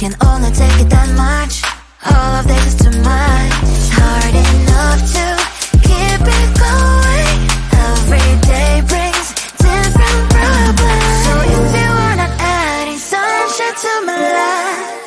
can only take it that much. All of this is too much. It's hard enough to keep it going. Every day brings different problems. So if you are not adding sunshine to my life,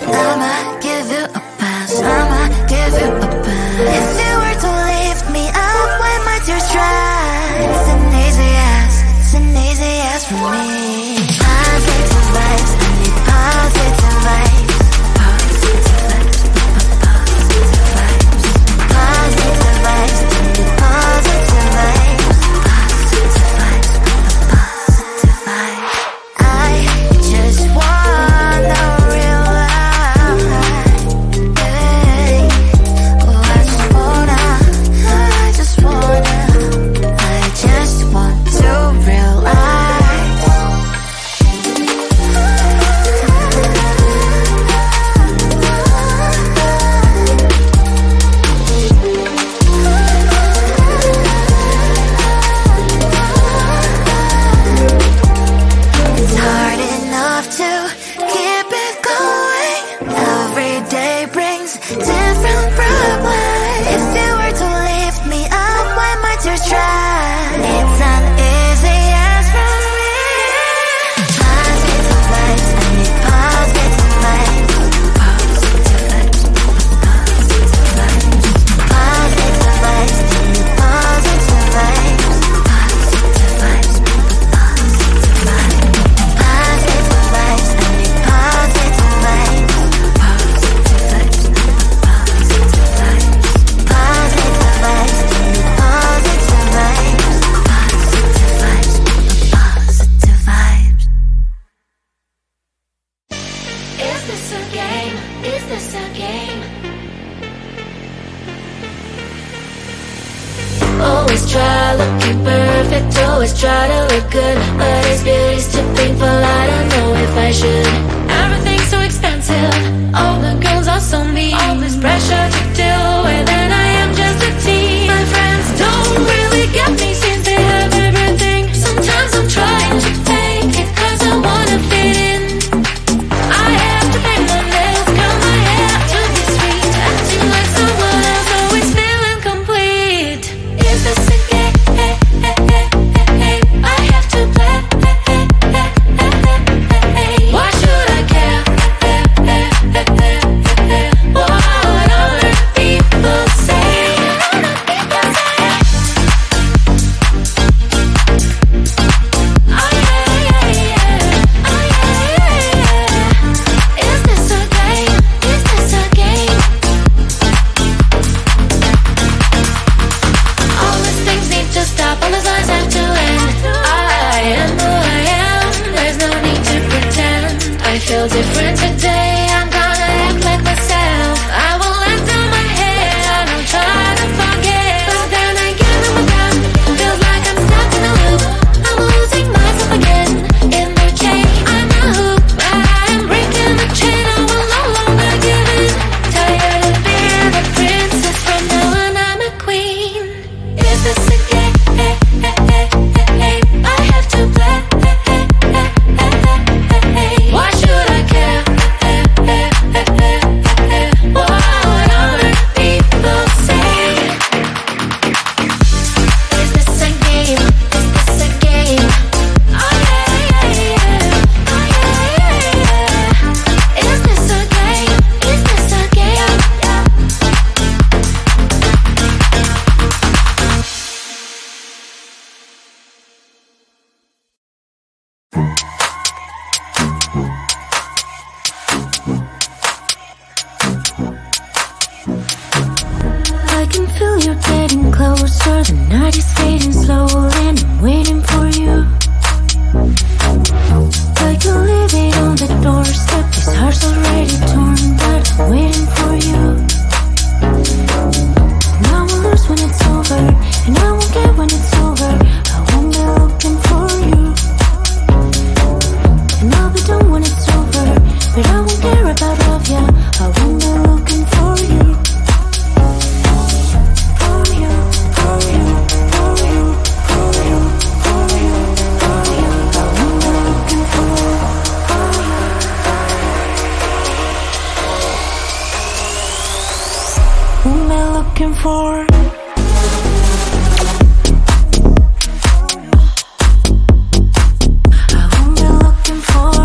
I'ma give you a pass, I'ma give you a pass. If you were to lift me up when my tears dry, it's an easy yes, it's an easy yes for me. Positive vibes, I need positive vibes. Positive vibes, positive vibes. Positive vibes, I need positive vibes. Positive vibes, positive vibes. I just wanna realize, hey, oh, I just wanna to realize. It's hard enough to keep it going. Every day brings different problems. If you were to lift me up when my tears dry, it's an easy yes from me. Positive vibes, I need positive vibes. Positive vibes, positive vibes. Positive vibes, I need positive vibes. Positive vibes, positive vibes. Positive vibes, I need positive vibes. Positive vibes, positive vibes. Positive vibes, I need positive vibes. Positive vibes, positive vibes. Is this a game? Is this a game? Always try looking perfect, always try to look good, but it's beauty's too painful, I don't know if I should. Everything's so expensive, all the girls are so mean, all this pressure to deal with, and I am just a teen. My friends don't really get me since they have everything. Sometimes I'm trying to fake it cause I wanna fit in. I have to paint my nails, curl my hair to be sweet, acting like someone else, always feeling complete. Is this a game? I have to play. Why should I care? What other people say? Oh yeah, yeah, yeah. Oh yeah, yeah, yeah. Is this a game? Is this a game? All these things need to stop, all these lies have to end. I am who I am, there's no need to pretend. I feel different today, I'm gonna act like myself. I will let down my hair and I'll try to forget, but then again I'm again. Feels like I'm stuck in a loop, I'm losing myself again in the chain. I'm a hoop, but I am breaking the chain, I will no longer give in. Tired of being a princess, from now on I'm a queen. Is this a game? I have to play. Why should I care? What other people say? Is this a game? Is this a game? Oh yeah, yeah, yeah. Oh yeah, yeah, yeah. Is this a game? Is this a game? I can feel you getting closer, the night is fading slowly and I'm waiting for you. I can leave it on the doorstep, this heart's already torn, but I'm waiting for you. And I will lose when it's over, and I won't get when it's over. I won't be looking for you, and I'll be done when it's over, but I won't care about love, yeah. I won't be looking for you. For you, for you, for you, for you, for you, for you. I won't be looking for you. Whom am I looking for? I won't be looking for.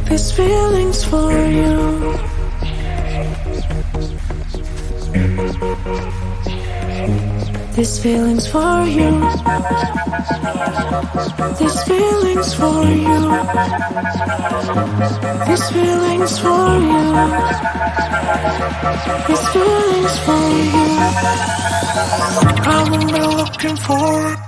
This feeling's for you. This feeling's for you. This feeling's for you. This feeling's for you. This feeling's for you. I won't be looking for it.